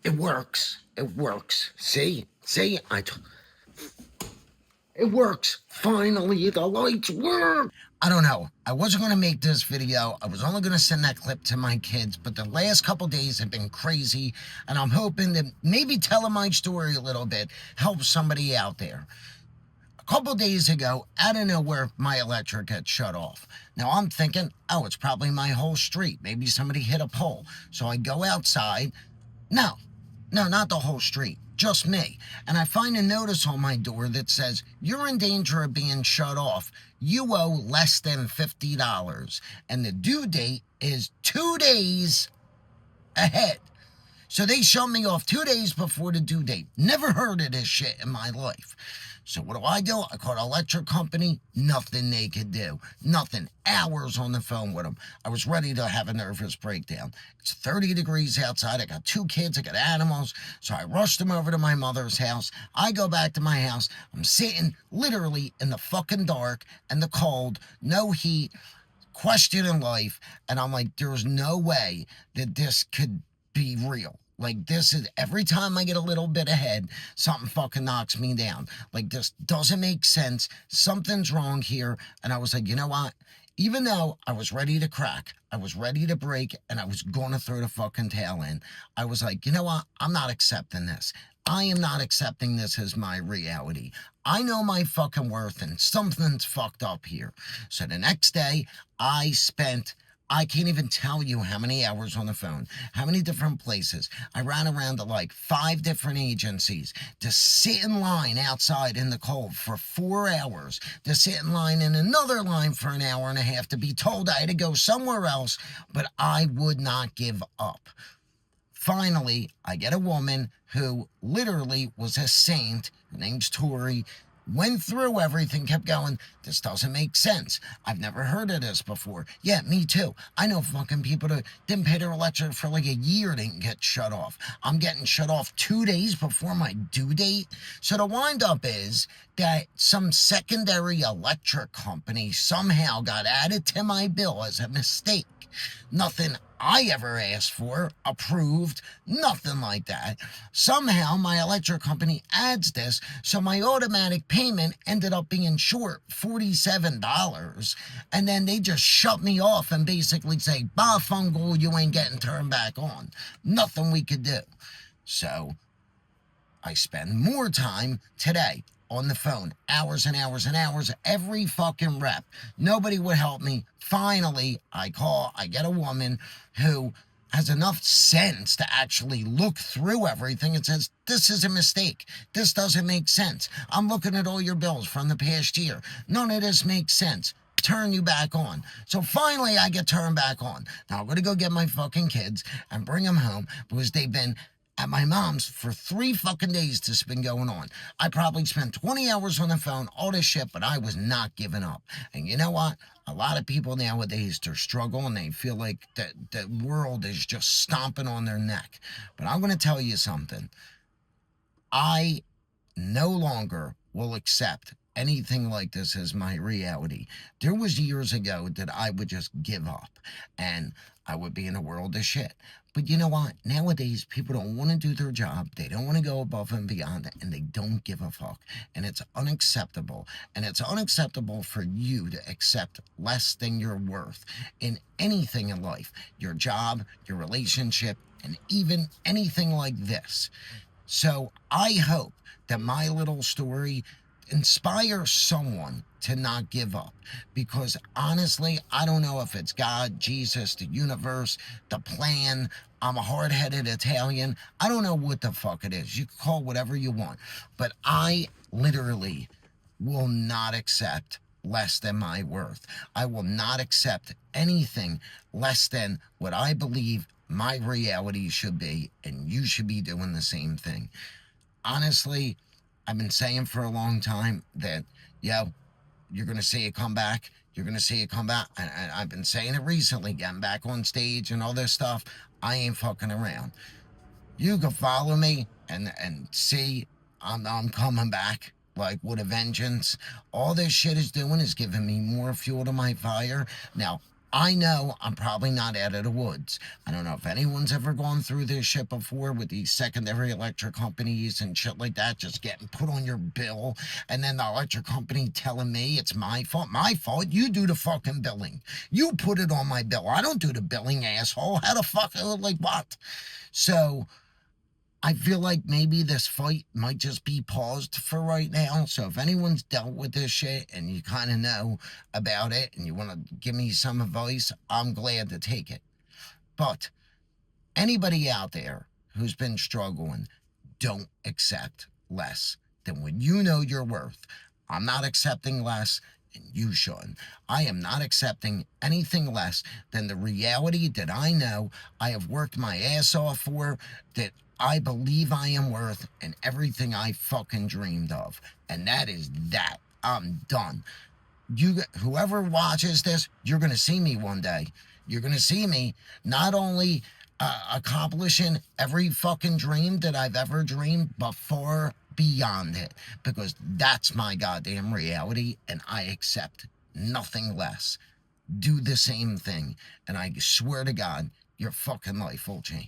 It works. It works. See? It works. Finally, the lights work. I don't know. I wasn't going to make this video. I was only going to send that clip to my kids, but the last couple days have been crazy, and I'm hoping that maybe telling my story a little bit helps somebody out there. A couple days ago, out of nowhere, my electric gets shut off. Now I'm thinking, oh, it's probably my whole street. Maybe somebody hit a pole. So I go outside. No, not the whole street, just me. And I find a notice on my door that says, you're in danger of being shut off. You owe less than $50. And the due date is 2 days ahead. So they shut me off 2 days before the due date. Never heard of this shit in my life. So what do? I called an electric company. Nothing they could do. Nothing. Hours on the phone with them. I was ready to have a nervous breakdown. It's 30 degrees outside. I got 2 kids. I got animals. So I rushed them over to my mother's house. I go back to my house. I'm sitting literally in the fucking dark and the cold. No heat. Questioning life. And I'm like, there's no way that this could be real. Like, this is, every time I get a little bit ahead, something fucking knocks me down. Like, this doesn't make sense. Something's wrong here. And I was like, you know what? Even though I was ready to crack, I was ready to break, and I was going to throw the fucking tail in, I was like, you know what? I'm not accepting this. I am not accepting this as my reality. I know my fucking worth, and something's fucked up here. So the next day, I can't even tell you how many hours on the phone, how many different places. I ran around to like 5 different agencies to sit in line outside in the cold for 4 hours, to sit in line in another line for an hour and a half, to be told I had to go somewhere else, but I would not give up. Finally, I get a woman who literally was a saint. Her name's Tori. Went through everything, kept going. This doesn't make sense. I've never heard of this before. Yeah, me too. I know fucking people that didn't pay their electric for like a year, didn't get shut off. I'm getting shut off 2 days before my due date. So the wind up is that some secondary electric company somehow got added to my bill as a mistake. Nothing I ever asked for, approved, nothing like that. Somehow my electric company adds this, so my automatic payment ended up being short $47. And then they just shut me off and basically say, bah, fungal, you ain't getting turned back on. Nothing we could do. So I spend more time today on the phone, hours and hours and hours, every fucking rep. Nobody would help me. Finally, I get a woman who has enough sense to actually look through everything and says, this is a mistake. This doesn't make sense. I'm looking at all your bills from the past year. None of this makes sense. Turn you back on. So finally, I get turned back on. Now I'm going to go get my fucking kids and bring them home because they've been at my mom's for 3 fucking days this has been going on. I probably spent 20 hours on the phone, all this shit, but I was not giving up. And you know what? A lot of people nowadays, they're struggling. They feel like the world is just stomping on their neck. But I'm going to tell you something. I no longer will accept anything like this as my reality. There was years ago that I would just give up and I would be in a world of shit. But you know what? Nowadays, people don't want to do their job. They don't want to go above and beyond, and they don't give a fuck. And it's unacceptable. And it's unacceptable for you to accept less than your worth in anything in life. Your job, your relationship, and even anything like this. So I hope that my little story inspires someone to not give up, because honestly, I don't know if it's God, Jesus, the universe, the plan. I'm a hard-headed Italian. I don't know what the fuck it is. You can call whatever you want, but I literally will not accept less than my worth. I will not accept anything less than what I believe my reality should be, and you should be doing the same thing. Honestly, I've been saying for a long time that, you're going to see it come back. You're going to see it come back. And I've been saying it recently, getting back on stage and all this stuff. I ain't fucking around. You can follow me and see I'm coming back, like, with a vengeance. All this shit is doing is giving me more fuel to my fire. Now, I know I'm probably not out of the woods. I don't know if anyone's ever gone through this shit before with these secondary electric companies and shit like that, just getting put on your bill, and then the electric company telling me it's my fault. My fault? You do the fucking billing. You put it on my bill. I don't do the billing, asshole. How the fuck, like what? So I feel like maybe this fight might just be paused for right now. So if anyone's dealt with this shit and you kind of know about it and you want to give me some advice, I'm glad to take it. But anybody out there who's been struggling, don't accept less than what you know you're worth. I'm not accepting less, and you shouldn't. I am not accepting anything less than the reality that I know I have worked my ass off for, that I believe I am worth, and everything I fucking dreamed of. And that is that. I'm done. Whoever watches this, you're going to see me one day. You're going to see me not only accomplishing every fucking dream that I've ever dreamed, but far beyond it, because that's my goddamn reality, and I accept nothing less. Do the same thing, and I swear to God, your fucking life will change.